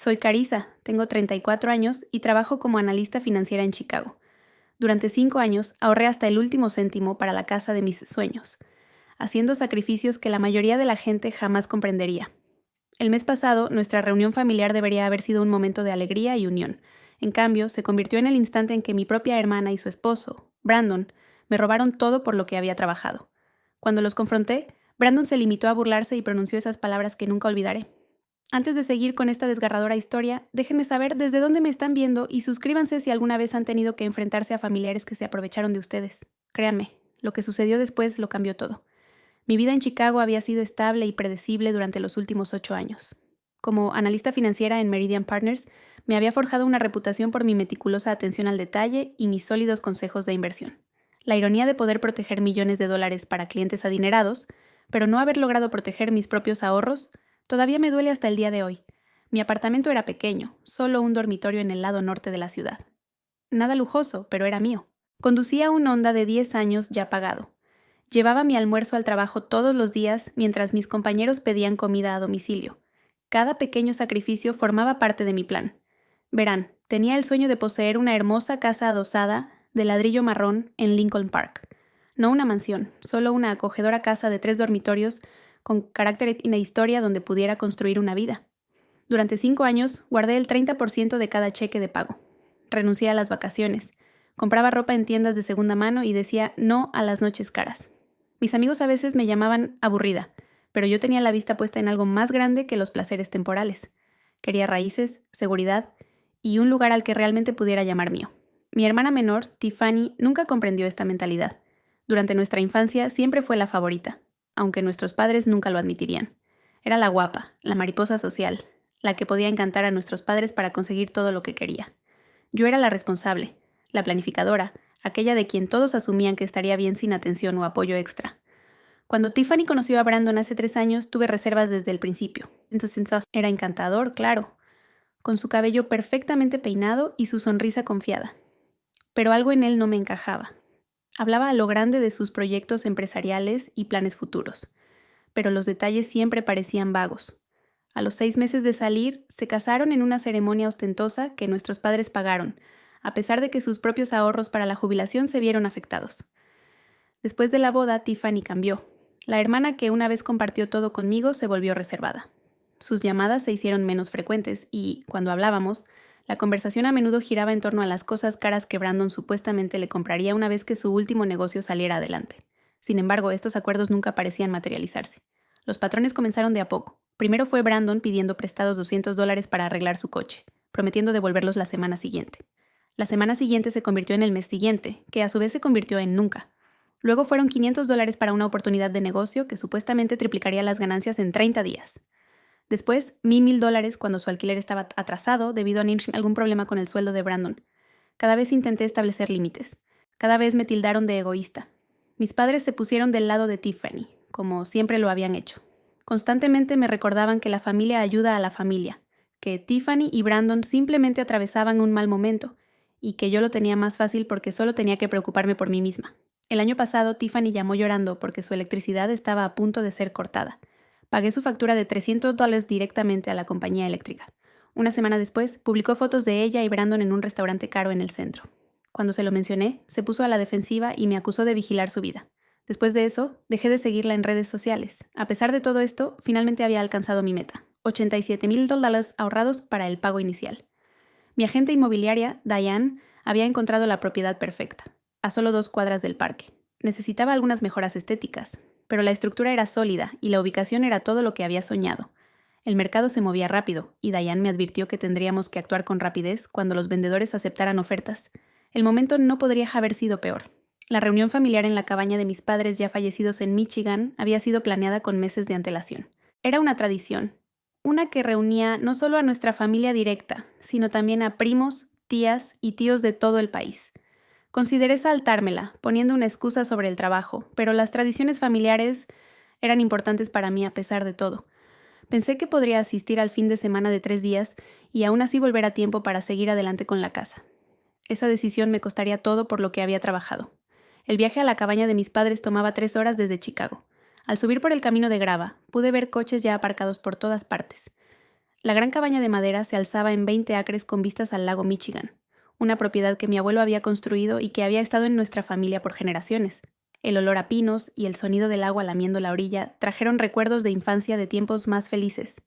Soy Carissa, tengo 34 años y trabajo como analista financiera en Chicago. Durante 5 años ahorré hasta el último céntimo para la casa de mis sueños, haciendo sacrificios que la mayoría de la gente jamás comprendería. El mes pasado, nuestra reunión familiar debería haber sido un momento de alegría y unión. En cambio, se convirtió en el instante en que mi propia hermana y su esposo, Brandon, me robaron todo por lo que había trabajado. Cuando los confronté, Brandon se limitó a burlarse y pronunció esas palabras que nunca olvidaré. Antes de seguir con esta desgarradora historia, déjenme saber desde dónde me están viendo y suscríbanse si alguna vez han tenido que enfrentarse a familiares que se aprovecharon de ustedes. Créanme, lo que sucedió después lo cambió todo. Mi vida en Chicago había sido estable y predecible durante los últimos 8 años. Como analista financiera en Meridian Partners, me había forjado una reputación por mi meticulosa atención al detalle y mis sólidos consejos de inversión. La ironía de poder proteger millones de dólares para clientes adinerados, pero no haber logrado proteger mis propios ahorros, todavía me duele hasta el día de hoy. Mi apartamento era pequeño, solo un dormitorio en el lado norte de la ciudad. Nada lujoso, pero era mío. Conducía un Honda de 10 años ya pagado. Llevaba mi almuerzo al trabajo todos los días mientras mis compañeros pedían comida a domicilio. Cada pequeño sacrificio formaba parte de mi plan. Verán, tenía el sueño de poseer una hermosa casa adosada de ladrillo marrón en Lincoln Park. No una mansión, solo una acogedora casa de 3 dormitorios con carácter y una historia donde pudiera construir una vida. Durante 5 años guardé el 30% de cada cheque de pago. Renuncié a las vacaciones. Compraba ropa en tiendas de segunda mano y decía no a las noches caras. Mis amigos a veces me llamaban aburrida, pero yo tenía la vista puesta en algo más grande que los placeres temporales. Quería raíces, seguridad y un lugar al que realmente pudiera llamar mío. Mi hermana menor, Tiffany, nunca comprendió esta mentalidad. Durante nuestra infancia siempre fue la favorita, aunque nuestros padres nunca lo admitirían. Era la guapa, la mariposa social, la que podía encantar a nuestros padres para conseguir todo lo que quería. Yo era la responsable, la planificadora, aquella de quien todos asumían que estaría bien sin atención o apoyo extra. Cuando Tiffany conoció a Brandon hace 3 años, tuve reservas desde el principio. Entonces era encantador, claro, con su cabello perfectamente peinado y su sonrisa confiada. Pero algo en él no me encajaba. Hablaba a lo grande de sus proyectos empresariales y planes futuros, pero los detalles siempre parecían vagos. A los 6 meses de salir, se casaron en una ceremonia ostentosa que nuestros padres pagaron, a pesar de que sus propios ahorros para la jubilación se vieron afectados. Después de la boda, Tiffany cambió. La hermana que una vez compartió todo conmigo se volvió reservada. Sus llamadas se hicieron menos frecuentes y, cuando hablábamos, la conversación a menudo giraba en torno a las cosas caras que Brandon supuestamente le compraría una vez que su último negocio saliera adelante. Sin embargo, estos acuerdos nunca parecían materializarse. Los patrones comenzaron de a poco. Primero fue Brandon pidiendo prestados $200 para arreglar su coche, prometiendo devolverlos la semana siguiente. La semana siguiente se convirtió en el mes siguiente, que a su vez se convirtió en nunca. Luego fueron $500 para una oportunidad de negocio que supuestamente triplicaría las ganancias en 30 días. Después, $1,000 cuando su alquiler estaba atrasado debido a algún problema con el sueldo de Brandon. Cada vez intenté establecer límites. Cada vez me tildaron de egoísta. Mis padres se pusieron del lado de Tiffany, como siempre lo habían hecho. Constantemente me recordaban que la familia ayuda a la familia, que Tiffany y Brandon simplemente atravesaban un mal momento, y que yo lo tenía más fácil porque solo tenía que preocuparme por mí misma. El año pasado, Tiffany llamó llorando porque su electricidad estaba a punto de ser cortada. Pagué su factura de $300 directamente a la compañía eléctrica. Una semana después, publicó fotos de ella y Brandon en un restaurante caro en el centro. Cuando se lo mencioné, se puso a la defensiva y me acusó de vigilar su vida. Después de eso, dejé de seguirla en redes sociales. A pesar de todo esto, finalmente había alcanzado mi meta: $87,000 ahorrados para el pago inicial. Mi agente inmobiliaria, Diane, había encontrado la propiedad perfecta, a solo 2 cuadras del parque. Necesitaba algunas mejoras estéticas, pero la estructura era sólida y la ubicación era todo lo que había soñado. El mercado se movía rápido, y Diane me advirtió que tendríamos que actuar con rapidez cuando los vendedores aceptaran ofertas. El momento no podría haber sido peor. La reunión familiar en la cabaña de mis padres ya fallecidos en Michigan había sido planeada con meses de antelación. Era una tradición, una que reunía no solo a nuestra familia directa, sino también a primos, tías y tíos de todo el país. Consideré saltármela, poniendo una excusa sobre el trabajo, pero las tradiciones familiares eran importantes para mí a pesar de todo. Pensé que podría asistir al fin de semana de 3 días y aún así volver a tiempo para seguir adelante con la casa. Esa decisión me costaría todo por lo que había trabajado. El viaje a la cabaña de mis padres tomaba 3 horas desde Chicago. Al subir por el camino de grava, pude ver coches ya aparcados por todas partes. La gran cabaña de madera se alzaba en 20 acres con vistas al lago Michigan, una propiedad que mi abuelo había construido y que había estado en nuestra familia por generaciones. El olor a pinos y el sonido del agua lamiendo la orilla trajeron recuerdos de infancia de tiempos más felices.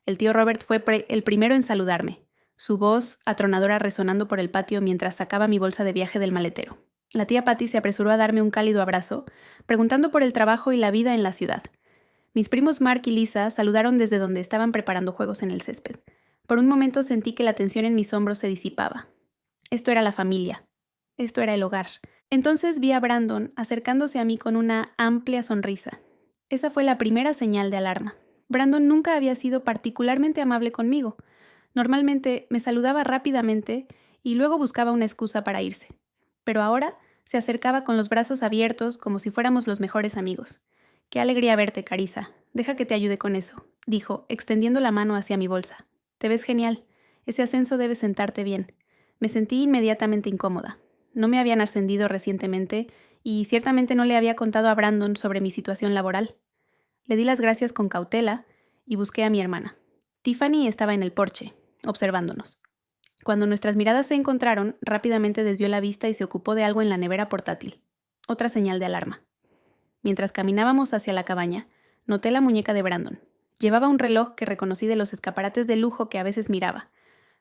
El tío Robert fue el primero en saludarme, su voz atronadora resonando por el patio mientras sacaba mi bolsa de viaje del maletero. La tía Patty se apresuró a darme un cálido abrazo, preguntando por el trabajo y la vida en la ciudad. Mis primos Mark y Lisa saludaron desde donde estaban preparando juegos en el césped. Por un momento sentí que la tensión en mis hombros se disipaba. Esto era la familia. Esto era el hogar. Entonces vi a Brandon acercándose a mí con una amplia sonrisa. Esa fue la primera señal de alarma. Brandon nunca había sido particularmente amable conmigo. Normalmente me saludaba rápidamente y luego buscaba una excusa para irse. Pero ahora se acercaba con los brazos abiertos como si fuéramos los mejores amigos. «Qué alegría verte, Carissa. Deja que te ayude con eso», dijo, extendiendo la mano hacia mi bolsa. «Te ves genial. Ese ascenso debe sentarte bien». Me sentí inmediatamente incómoda. No me habían ascendido recientemente y ciertamente no le había contado a Brandon sobre mi situación laboral. Le di las gracias con cautela y busqué a mi hermana. Tiffany estaba en el porche, observándonos. Cuando nuestras miradas se encontraron, rápidamente desvió la vista y se ocupó de algo en la nevera portátil. Otra señal de alarma. Mientras caminábamos hacia la cabaña, noté la muñeca de Brandon. Llevaba un reloj que reconocí de los escaparates de lujo que a veces miraba,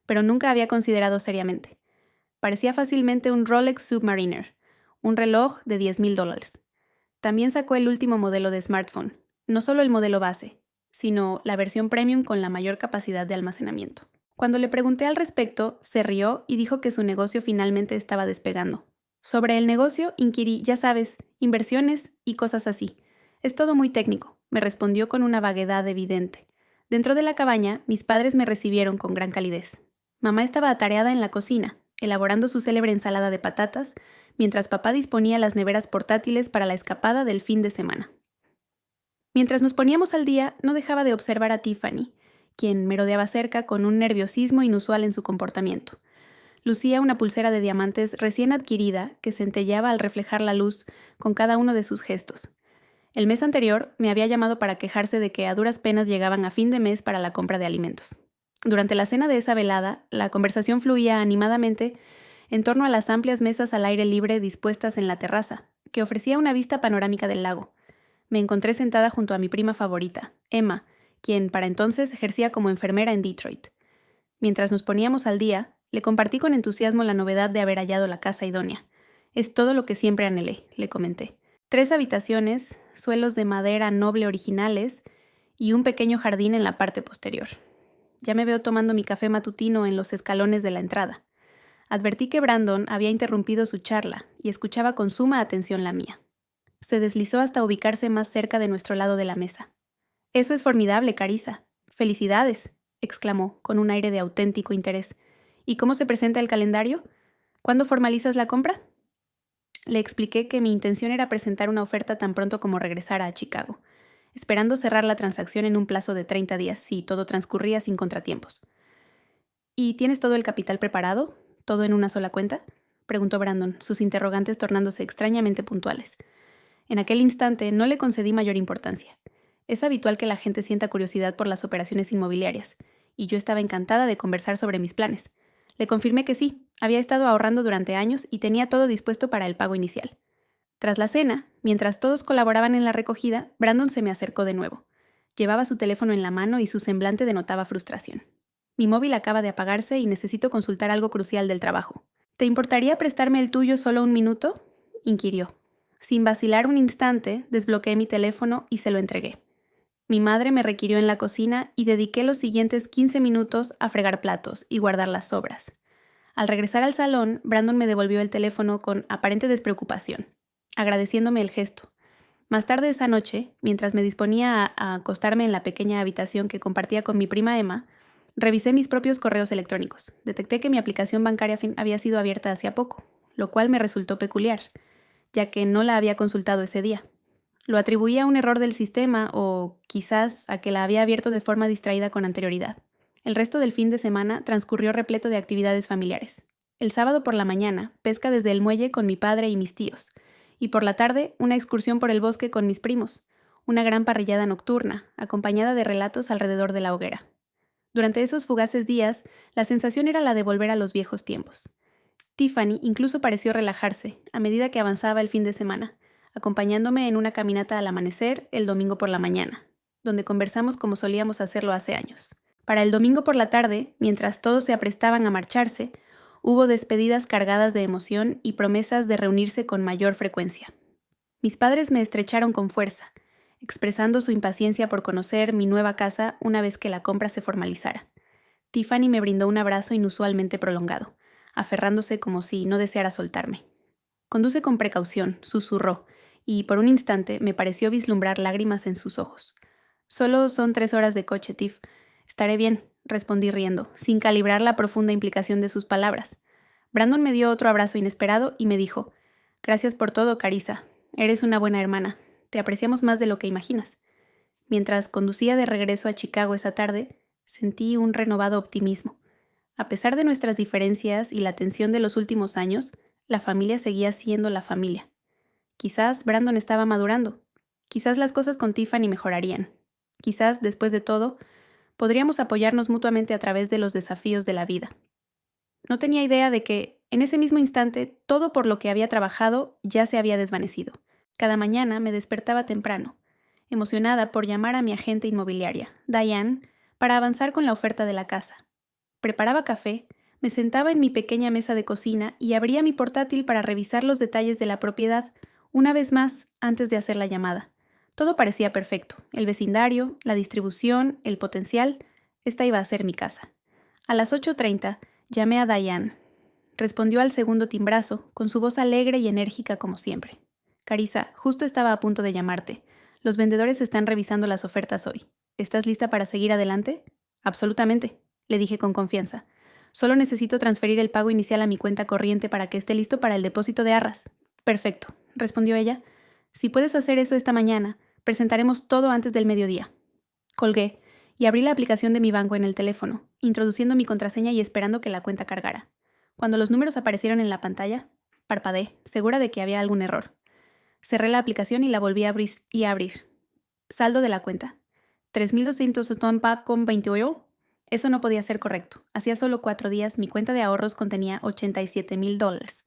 pero nunca había considerado seriamente. Parecía fácilmente un Rolex Submariner, un reloj de $10,000. También sacó el último modelo de smartphone, no solo el modelo base, sino la versión premium con la mayor capacidad de almacenamiento. Cuando le pregunté al respecto, se rió y dijo que su negocio finalmente estaba despegando. Sobre el negocio inquirí, ya sabes, inversiones y cosas así. Es todo muy técnico, me respondió con una vaguedad evidente. Dentro de la cabaña, mis padres me recibieron con gran calidez. Mamá estaba atareada en la cocina, elaborando su célebre ensalada de patatas, mientras papá disponía las neveras portátiles para la escapada del fin de semana. Mientras nos poníamos al día, no dejaba de observar a Tiffany, quien merodeaba cerca con un nerviosismo inusual en su comportamiento. Lucía una pulsera de diamantes recién adquirida que centelleaba al reflejar la luz con cada uno de sus gestos. El mes anterior me había llamado para quejarse de que a duras penas llegaban a fin de mes para la compra de alimentos. Durante la cena de esa velada, la conversación fluía animadamente en torno a las amplias mesas al aire libre dispuestas en la terraza, que ofrecía una vista panorámica del lago. Me encontré sentada junto a mi prima favorita, Emma, quien para entonces ejercía como enfermera en Detroit. Mientras nos poníamos al día, le compartí con entusiasmo la novedad de haber hallado la casa idónea. «Es todo lo que siempre anhelé», le comenté. 3 habitaciones, suelos de madera noble originales y un pequeño jardín en la parte posterior. Ya me veo tomando mi café matutino en los escalones de la entrada. Advertí que Brandon había interrumpido su charla y escuchaba con suma atención la mía. Se deslizó hasta ubicarse más cerca de nuestro lado de la mesa. «Eso es formidable, Carissa. ¡Felicidades!», exclamó, con un aire de auténtico interés. «¿Y cómo se presenta el calendario? ¿Cuándo formalizas la compra?». Le expliqué que mi intención era presentar una oferta tan pronto como regresara a Chicago, esperando cerrar la transacción en un plazo de 30 días si todo transcurría sin contratiempos. «¿Y tienes todo el capital preparado? ¿Todo en una sola cuenta?», preguntó Brandon, sus interrogantes tornándose extrañamente puntuales. En aquel instante no le concedí mayor importancia. Es habitual que la gente sienta curiosidad por las operaciones inmobiliarias, y yo estaba encantada de conversar sobre mis planes. Le confirmé que sí, había estado ahorrando durante años y tenía todo dispuesto para el pago inicial. Tras la cena, mientras todos colaboraban en la recogida, Brandon se me acercó de nuevo. Llevaba su teléfono en la mano y su semblante denotaba frustración. «Mi móvil acaba de apagarse y necesito consultar algo crucial del trabajo». «¿Te importaría prestarme el tuyo solo un minuto?», inquirió. Sin vacilar un instante, desbloqueé mi teléfono y se lo entregué. Mi madre me requirió en la cocina y dediqué los siguientes 15 minutos a fregar platos y guardar las sobras. Al regresar al salón, Brandon me devolvió el teléfono con aparente despreocupación, agradeciéndome el gesto. Más tarde esa noche, mientras me disponía a acostarme en la pequeña habitación que compartía con mi prima Emma, revisé mis propios correos electrónicos. Detecté que mi aplicación bancaria había sido abierta hacía poco, lo cual me resultó peculiar, ya que no la había consultado ese día. Lo atribuía a un error del sistema o quizás a que la había abierto de forma distraída con anterioridad. El resto del fin de semana transcurrió repleto de actividades familiares. El sábado por la mañana, pesca desde el muelle con mi padre y mis tíos, y por la tarde, una excursión por el bosque con mis primos, una gran parrillada nocturna, acompañada de relatos alrededor de la hoguera. Durante esos fugaces días, la sensación era la de volver a los viejos tiempos. Tiffany incluso pareció relajarse a medida que avanzaba el fin de semana, acompañándome en una caminata al amanecer el domingo por la mañana, donde conversamos como solíamos hacerlo hace años. Para el domingo por la tarde, mientras todos se aprestaban a marcharse, hubo despedidas cargadas de emoción y promesas de reunirse con mayor frecuencia. Mis padres me estrecharon con fuerza, expresando su impaciencia por conocer mi nueva casa una vez que la compra se formalizara. Tiffany me brindó un abrazo inusualmente prolongado, aferrándose como si no deseara soltarme. «Conduce con precaución», susurró, y por un instante me pareció vislumbrar lágrimas en sus ojos. «Solo son 3 horas de coche, Tiff. Estaré bien», respondí riendo, sin calibrar la profunda implicación de sus palabras. Brandon me dio otro abrazo inesperado y me dijo: «Gracias por todo, Carissa. Eres una buena hermana. Te apreciamos más de lo que imaginas». Mientras conducía de regreso a Chicago esa tarde, sentí un renovado optimismo. A pesar de nuestras diferencias y la tensión de los últimos años, la familia seguía siendo la familia. Quizás Brandon estaba madurando. Quizás las cosas con Tiffany mejorarían. Quizás, después de todo, podríamos apoyarnos mutuamente a través de los desafíos de la vida. No tenía idea de que, en ese mismo instante, todo por lo que había trabajado ya se había desvanecido. Cada mañana me despertaba temprano, emocionada por llamar a mi agente inmobiliaria, Diane, para avanzar con la oferta de la casa. Preparaba café, me sentaba en mi pequeña mesa de cocina y abría mi portátil para revisar los detalles de la propiedad, una vez más, antes de hacer la llamada. Todo parecía perfecto: el vecindario, la distribución, el potencial. Esta iba a ser mi casa. A las 8:30 llamé a Diane. Respondió al segundo timbrazo, con su voz alegre y enérgica como siempre. «Carissa, justo estaba a punto de llamarte. Los vendedores están revisando las ofertas hoy. ¿Estás lista para seguir adelante?» «Absolutamente», le dije con confianza. «Solo necesito transferir el pago inicial a mi cuenta corriente para que esté listo para el depósito de arras». «Perfecto», respondió ella. «Si puedes hacer eso esta mañana, presentaremos todo antes del mediodía». Colgué y abrí la aplicación de mi banco en el teléfono, introduciendo mi contraseña y esperando que la cuenta cargara. Cuando los números aparecieron en la pantalla, parpadeé, segura de que había algún error. Cerré la aplicación y la volví a abrir. Saldo de la cuenta: 3,200 Eso no podía ser correcto. Hacía solo 4 días mi cuenta de ahorros contenía $87,000.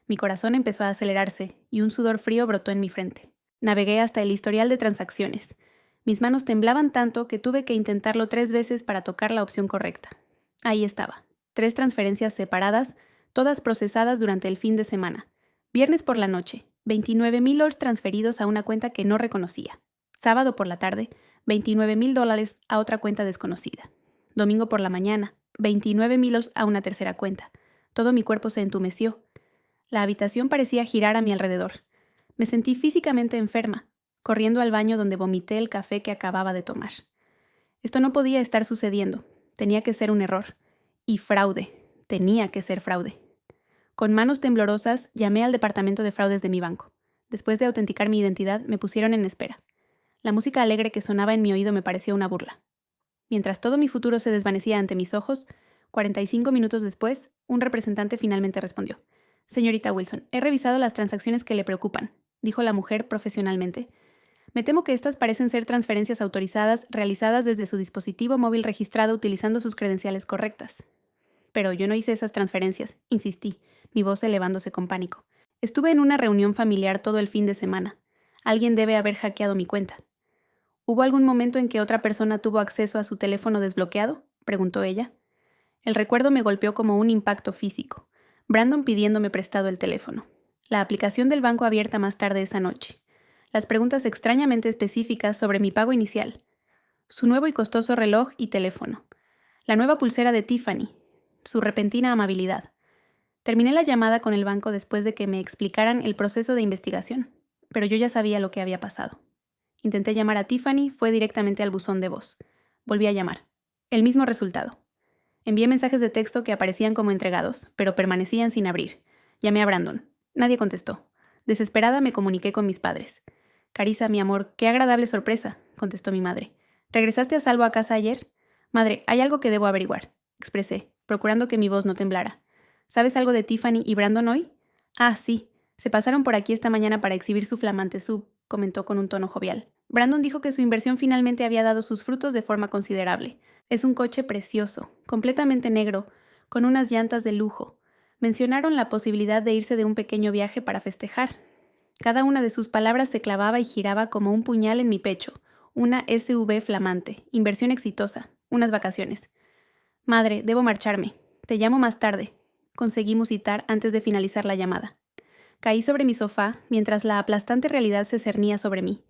Mi corazón empezó a acelerarse y un sudor frío brotó en mi frente. Navegué hasta el historial de transacciones. Mis manos temblaban tanto que tuve que intentarlo 3 veces para tocar la opción correcta. Ahí estaba: 3 transferencias separadas, todas procesadas durante el fin de semana. Viernes por la noche, $29,000 transferidos a una cuenta que no reconocía. Sábado por la tarde, $29,000 a otra cuenta desconocida. Domingo por la mañana, $29,000 a una tercera cuenta. Todo mi cuerpo se entumeció. La habitación parecía girar a mi alrededor. Me sentí físicamente enferma, corriendo al baño donde vomité el café que acababa de tomar. Esto no podía estar sucediendo. Tenía que ser un error. Y fraude. Tenía que ser fraude. Con manos temblorosas, llamé al departamento de fraudes de mi banco. Después de autenticar mi identidad, me pusieron en espera. La música alegre que sonaba en mi oído me parecía una burla. Mientras todo mi futuro se desvanecía ante mis ojos, 45 minutos después, un representante finalmente respondió. «Señorita Wilson, he revisado las transacciones que le preocupan», dijo la mujer profesionalmente. «Me temo que estas parecen ser transferencias autorizadas realizadas desde su dispositivo móvil registrado utilizando sus credenciales correctas». «Pero yo no hice esas transferencias», insistí, mi voz elevándose con pánico. «Estuve en una reunión familiar todo el fin de semana. Alguien debe haber hackeado mi cuenta». «¿Hubo algún momento en que otra persona tuvo acceso a su teléfono desbloqueado?», preguntó ella. El recuerdo me golpeó como un impacto físico. Brandon pidiéndome prestado el teléfono. La aplicación del banco abierta más tarde esa noche. Las preguntas extrañamente específicas sobre mi pago inicial. Su nuevo y costoso reloj y teléfono. La nueva pulsera de Tiffany. Su repentina amabilidad. Terminé la llamada con el banco después de que me explicaran el proceso de investigación, pero yo ya sabía lo que había pasado. Intenté llamar a Tiffany, fue directamente al buzón de voz. Volví a llamar. El mismo resultado. Envié mensajes de texto que aparecían como entregados, pero permanecían sin abrir. Llamé a Brandon. Nadie contestó. Desesperada me comuniqué con mis padres. «Carissa, mi amor, qué agradable sorpresa», contestó mi madre. «¿Regresaste a salvo a casa ayer?» «Madre, hay algo que debo averiguar», expresé, procurando que mi voz no temblara. «¿Sabes algo de Tiffany y Brandon hoy?» «Ah, sí. Se pasaron por aquí esta mañana para exhibir su flamante sub», comentó con un tono jovial. «Brandon dijo que su inversión finalmente había dado sus frutos de forma considerable. Es un coche precioso, completamente negro, con unas llantas de lujo. Mencionaron la posibilidad de irse de un pequeño viaje para festejar. Cada una de sus palabras se clavaba y giraba como un puñal en mi pecho. Una SUV flamante, inversión exitosa, unas vacaciones. Madre, debo marcharme. Te llamo más tarde. Conseguí musitar antes de finalizar la llamada. Caí sobre mi sofá mientras la aplastante realidad se cernía sobre mí.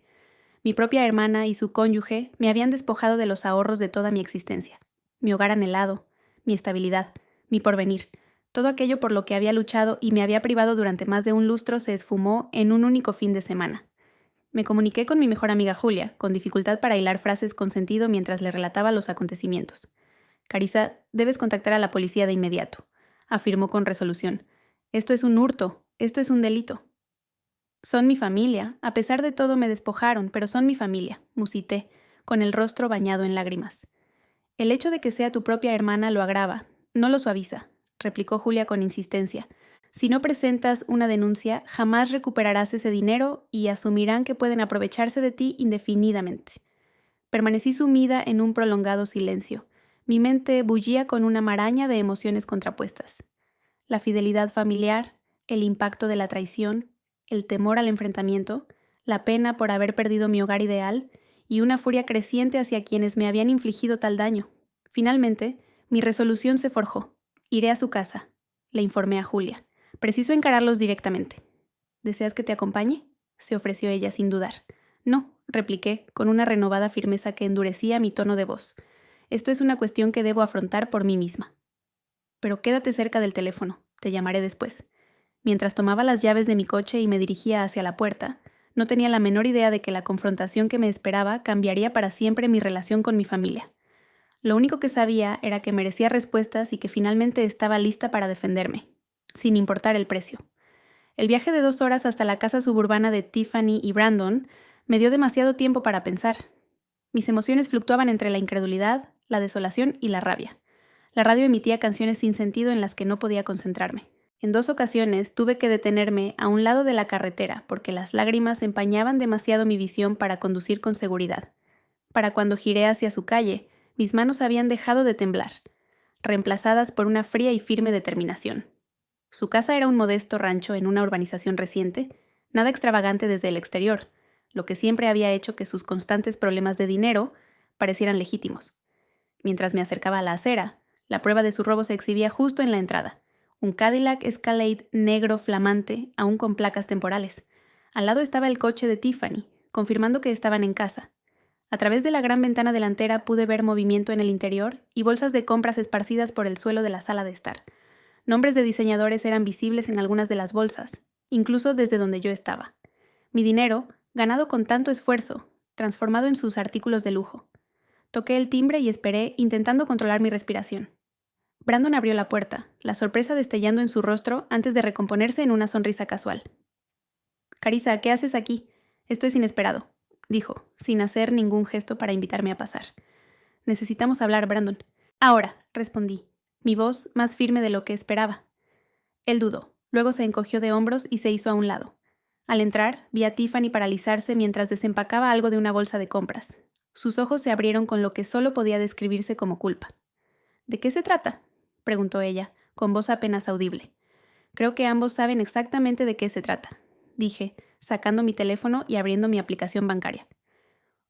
Mi propia hermana y su cónyuge me habían despojado de los ahorros de toda mi existencia. Mi hogar anhelado, mi estabilidad, mi porvenir. Todo aquello por lo que había luchado y me había privado durante más de un lustro se esfumó en un único fin de semana. Me comuniqué con mi mejor amiga Julia, con dificultad para hilar frases con sentido mientras le relataba los acontecimientos. Carissa, debes contactar a la policía de inmediato, afirmó con resolución. Esto es un hurto, esto es un delito. Son mi familia, a pesar de todo me despojaron, pero son mi familia, musité, con el rostro bañado en lágrimas. El hecho de que sea tu propia hermana lo agrava, no lo suaviza, replicó Julia con insistencia. Si no presentas una denuncia, jamás recuperarás ese dinero y asumirán que pueden aprovecharse de ti indefinidamente. Permanecí sumida en un prolongado silencio. Mi mente bullía con una maraña de emociones contrapuestas. La fidelidad familiar, el impacto de la traición, el temor al enfrentamiento, la pena por haber perdido mi hogar ideal y una furia creciente hacia quienes me habían infligido tal daño. Finalmente, mi resolución se forjó. Iré a su casa, le informé a Julia. Preciso encararlos directamente. ¿Deseas que te acompañe?, se ofreció ella sin dudar. No, repliqué, con una renovada firmeza que endurecía mi tono de voz. Esto es una cuestión que debo afrontar por mí misma. Pero quédate cerca del teléfono, te llamaré después. Mientras tomaba las llaves de mi coche y me dirigía hacia la puerta, no tenía la menor idea de que la confrontación que me esperaba cambiaría para siempre mi relación con mi familia. Lo único que sabía era que merecía respuestas y que finalmente estaba lista para defenderme, sin importar el precio. El viaje de 2 horas hasta la casa suburbana de Tiffany y Brandon me dio demasiado tiempo para pensar. Mis emociones fluctuaban entre la incredulidad, la desolación y la rabia. La radio emitía canciones sin sentido en las que no podía concentrarme. En 2 ocasiones tuve que detenerme a un lado de la carretera porque las lágrimas empañaban demasiado mi visión para conducir con seguridad. Para cuando giré hacia su calle, mis manos habían dejado de temblar, reemplazadas por una fría y firme determinación. Su casa era un modesto rancho en una urbanización reciente, nada extravagante desde el exterior, lo que siempre había hecho que sus constantes problemas de dinero parecieran legítimos. Mientras me acercaba a la acera, la prueba de su robo se exhibía justo en la entrada. Un Cadillac Escalade negro flamante, aún con placas temporales. Al lado estaba el coche de Tiffany, confirmando que estaban en casa. A través de la gran ventana delantera pude ver movimiento en el interior y bolsas de compras esparcidas por el suelo de la sala de estar. Nombres de diseñadores eran visibles en algunas de las bolsas, incluso desde donde yo estaba. Mi dinero, ganado con tanto esfuerzo, transformado en sus artículos de lujo. Toqué el timbre y esperé, intentando controlar mi respiración. Brandon abrió la puerta, la sorpresa destellando en su rostro antes de recomponerse en una sonrisa casual. «Carissa, ¿qué haces aquí? Esto es inesperado», dijo, sin hacer ningún gesto para invitarme a pasar. «Necesitamos hablar, Brandon». «Ahora», respondí, mi voz más firme de lo que esperaba. Él dudó, luego se encogió de hombros y se hizo a un lado. Al entrar, vi a Tiffany paralizarse mientras desempacaba algo de una bolsa de compras. Sus ojos se abrieron con lo que solo podía describirse como culpa. «¿De qué se trata?», preguntó ella, con voz apenas audible. «Creo que ambos saben exactamente de qué se trata», dije, sacando mi teléfono y abriendo mi aplicación bancaria.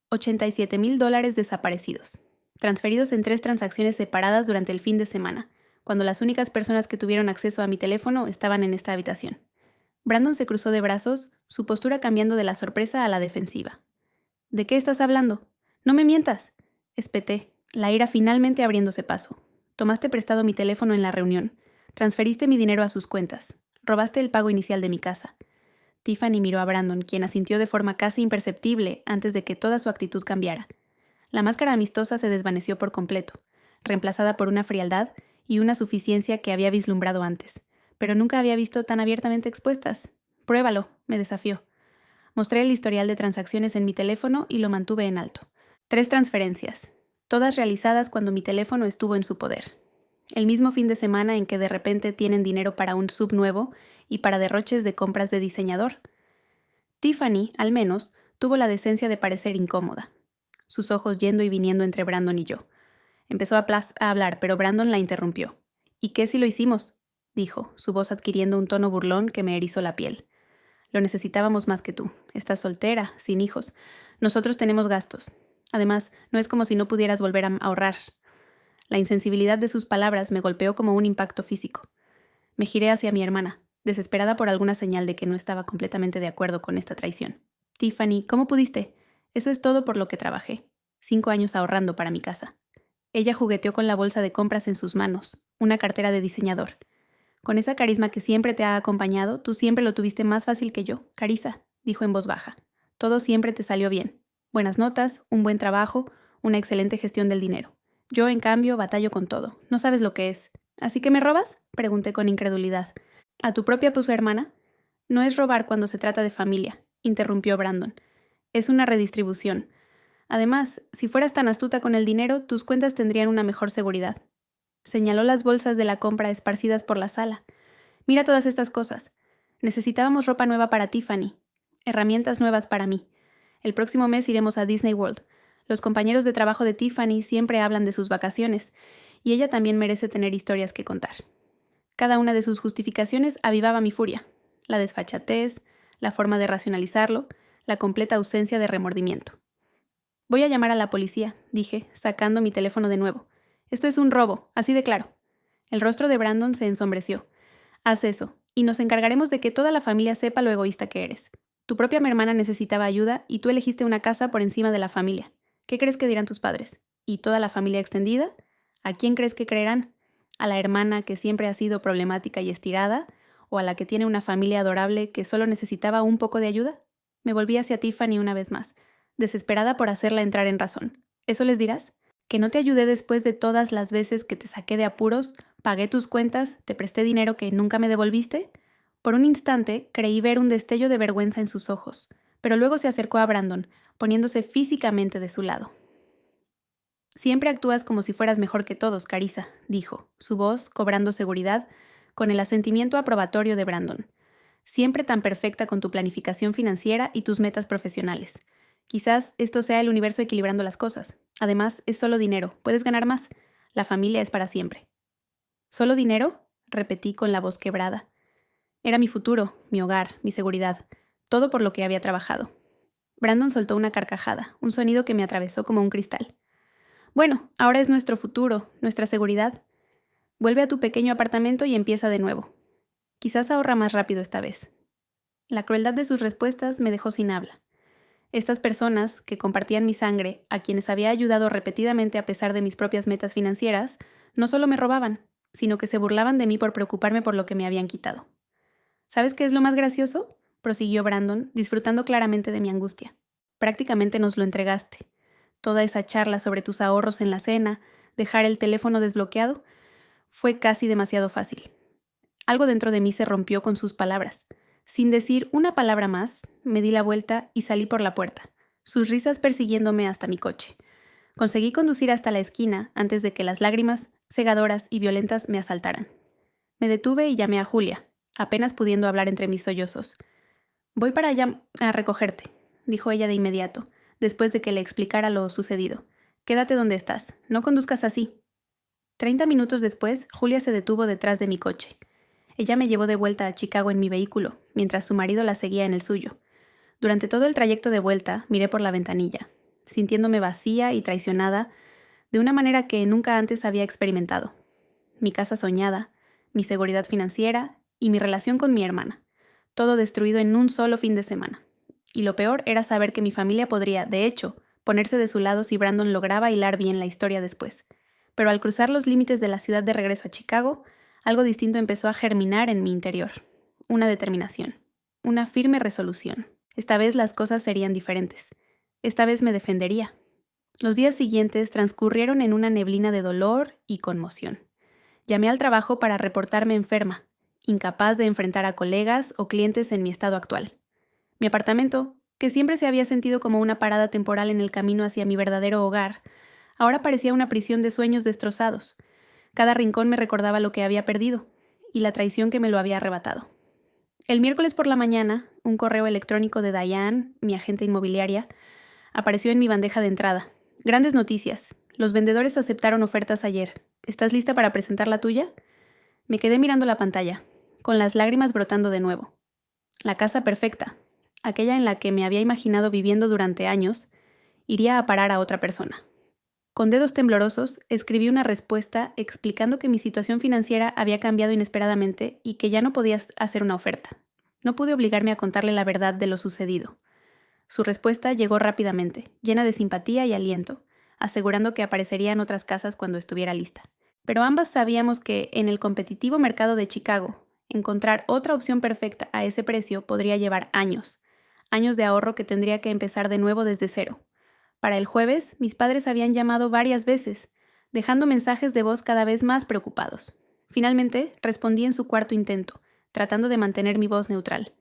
$87,000 desaparecidos, transferidos en 3 transacciones separadas durante el fin de semana, cuando las únicas personas que tuvieron acceso a mi teléfono estaban en esta habitación. Brandon se cruzó de brazos, su postura cambiando de la sorpresa a la defensiva. «¿De qué estás hablando? ¡No me mientas!», espeté, la ira finalmente abriéndose paso. «Tomaste prestado mi teléfono en la reunión. Transferiste mi dinero a sus cuentas. Robaste el pago inicial de mi casa». Tiffany miró a Brandon, quien asintió de forma casi imperceptible antes de que toda su actitud cambiara. La máscara amistosa se desvaneció por completo, reemplazada por una frialdad y una suficiencia que había vislumbrado antes, pero nunca había visto tan abiertamente expuestas. «Pruébalo», me desafió. Mostré el historial de transacciones en mi teléfono y lo mantuve en alto. 3 transferencias, todas realizadas cuando mi teléfono estuvo en su poder. El mismo fin de semana en que de repente tienen dinero para un sub nuevo y para derroches de compras de diseñador. Tiffany, al menos, tuvo la decencia de parecer incómoda, sus ojos yendo y viniendo entre Brandon y yo. Empezó a hablar, pero Brandon la interrumpió. ¿Y qué si lo hicimos?, dijo, su voz adquiriendo un tono burlón que me erizó la piel. Lo necesitábamos más que tú. Estás soltera, sin hijos. Nosotros tenemos gastos. Además, no es como si no pudieras volver a ahorrar. La insensibilidad de sus palabras me golpeó como un impacto físico. Me giré hacia mi hermana, desesperada por alguna señal de que no estaba completamente de acuerdo con esta traición. Tiffany, ¿cómo pudiste? Eso es todo por lo que trabajé. 5 años ahorrando para mi casa. Ella jugueteó con la bolsa de compras en sus manos, una cartera de diseñador. Con esa carisma que siempre te ha acompañado, tú siempre lo tuviste más fácil que yo, Carissa, dijo en voz baja. Todo siempre te salió bien. Buenas notas, un buen trabajo, una excelente gestión del dinero. Yo, en cambio, batallo con todo. No sabes lo que es. ¿Así que me robas?, pregunté con incredulidad. ¿A tu propia hermana? No es robar cuando se trata de familia, interrumpió Brandon. Es una redistribución. Además, si fueras tan astuta con el dinero, tus cuentas tendrían una mejor seguridad. Señaló las bolsas de la compra esparcidas por la sala. Mira todas estas cosas. Necesitábamos ropa nueva para Tiffany. Herramientas nuevas para mí. El próximo mes iremos a Disney World. Los compañeros de trabajo de Tiffany siempre hablan de sus vacaciones, y ella también merece tener historias que contar. Cada una de sus justificaciones avivaba mi furia. La desfachatez, la forma de racionalizarlo, la completa ausencia de remordimiento. Voy a llamar a la policía, dije, sacando mi teléfono de nuevo. Esto es un robo, así de claro. El rostro de Brandon se ensombreció. Haz eso, y nos encargaremos de que toda la familia sepa lo egoísta que eres. Tu propia hermana necesitaba ayuda y tú elegiste una casa por encima de la familia. ¿Qué crees que dirán tus padres? ¿Y toda la familia extendida? ¿A quién crees que creerán? ¿A la hermana que siempre ha sido problemática y estirada? ¿O a la que tiene una familia adorable que solo necesitaba un poco de ayuda? Me volví hacia Tiffany una vez más, desesperada por hacerla entrar en razón. ¿Eso les dirás? ¿Que no te ayudé después de todas las veces que te saqué de apuros, pagué tus cuentas, te presté dinero que nunca me devolviste? Por un instante creí ver un destello de vergüenza en sus ojos, pero luego se acercó a Brandon, poniéndose físicamente de su lado. Siempre actúas como si fueras mejor que todos, Carissa, dijo, su voz cobrando seguridad, con el asentimiento aprobatorio de Brandon. Siempre tan perfecta con tu planificación financiera y tus metas profesionales. Quizás esto sea el universo equilibrando las cosas. Además, es solo dinero, puedes ganar más. La familia es para siempre. ¿Solo dinero?, repetí con la voz quebrada. Era mi futuro, mi hogar, mi seguridad, todo por lo que había trabajado. Brandon soltó una carcajada, un sonido que me atravesó como un cristal. Bueno, ahora es nuestro futuro, nuestra seguridad. Vuelve a tu pequeño apartamento y empieza de nuevo. Quizás ahorra más rápido esta vez. La crueldad de sus respuestas me dejó sin habla. Estas personas, que compartían mi sangre, a quienes había ayudado repetidamente a pesar de mis propias metas financieras, no solo me robaban, sino que se burlaban de mí por preocuparme por lo que me habían quitado. ¿Sabes qué es lo más gracioso?, prosiguió Brandon, disfrutando claramente de mi angustia. Prácticamente nos lo entregaste. Toda esa charla sobre tus ahorros en la cena, dejar el teléfono desbloqueado, fue casi demasiado fácil. Algo dentro de mí se rompió con sus palabras. Sin decir una palabra más, me di la vuelta y salí por la puerta, sus risas persiguiéndome hasta mi coche. Conseguí conducir hasta la esquina antes de que las lágrimas, cegadoras y violentas, me asaltaran. Me detuve y llamé a Julia, apenas pudiendo hablar entre mis sollozos. «Voy para allá a recogerte», dijo ella de inmediato, después de que le explicara lo sucedido. «Quédate donde estás, no conduzcas así». 30 minutos después, Julia se detuvo detrás de mi coche. Ella me llevó de vuelta a Chicago en mi vehículo, mientras su marido la seguía en el suyo. Durante todo el trayecto de vuelta, miré por la ventanilla, sintiéndome vacía y traicionada de una manera que nunca antes había experimentado. Mi casa soñada, mi seguridad financiera y mi relación con mi hermana. Todo destruido en un solo fin de semana. Y lo peor era saber que mi familia podría, de hecho, ponerse de su lado si Brandon lograba hilar bien la historia después. Pero al cruzar los límites de la ciudad de regreso a Chicago, algo distinto empezó a germinar en mi interior. Una determinación. Una firme resolución. Esta vez las cosas serían diferentes. Esta vez me defendería. Los días siguientes transcurrieron en una neblina de dolor y conmoción. Llamé al trabajo para reportarme enferma, incapaz de enfrentar a colegas o clientes en mi estado actual. Mi apartamento, que siempre se había sentido como una parada temporal en el camino hacia mi verdadero hogar, ahora parecía una prisión de sueños destrozados. Cada rincón me recordaba lo que había perdido y la traición que me lo había arrebatado. El miércoles por la mañana, un correo electrónico de Diane, mi agente inmobiliaria, apareció en mi bandeja de entrada. Grandes noticias. Los vendedores aceptaron ofertas ayer. ¿Estás lista para presentar la tuya? Me quedé mirando la pantalla, con las lágrimas brotando de nuevo. La casa perfecta, aquella en la que me había imaginado viviendo durante años, iría a parar a otra persona. Con dedos temblorosos, escribí una respuesta explicando que mi situación financiera había cambiado inesperadamente y que ya no podía hacer una oferta. No pude obligarme a contarle la verdad de lo sucedido. Su respuesta llegó rápidamente, llena de simpatía y aliento, asegurando que aparecería en otras casas cuando estuviera lista. Pero ambas sabíamos que, en el competitivo mercado de Chicago, encontrar otra opción perfecta a ese precio podría llevar años de ahorro que tendría que empezar de nuevo desde cero. Para el jueves, mis padres habían llamado varias veces, dejando mensajes de voz cada vez más preocupados. Finalmente, respondí en su cuarto intento, tratando de mantener mi voz neutral.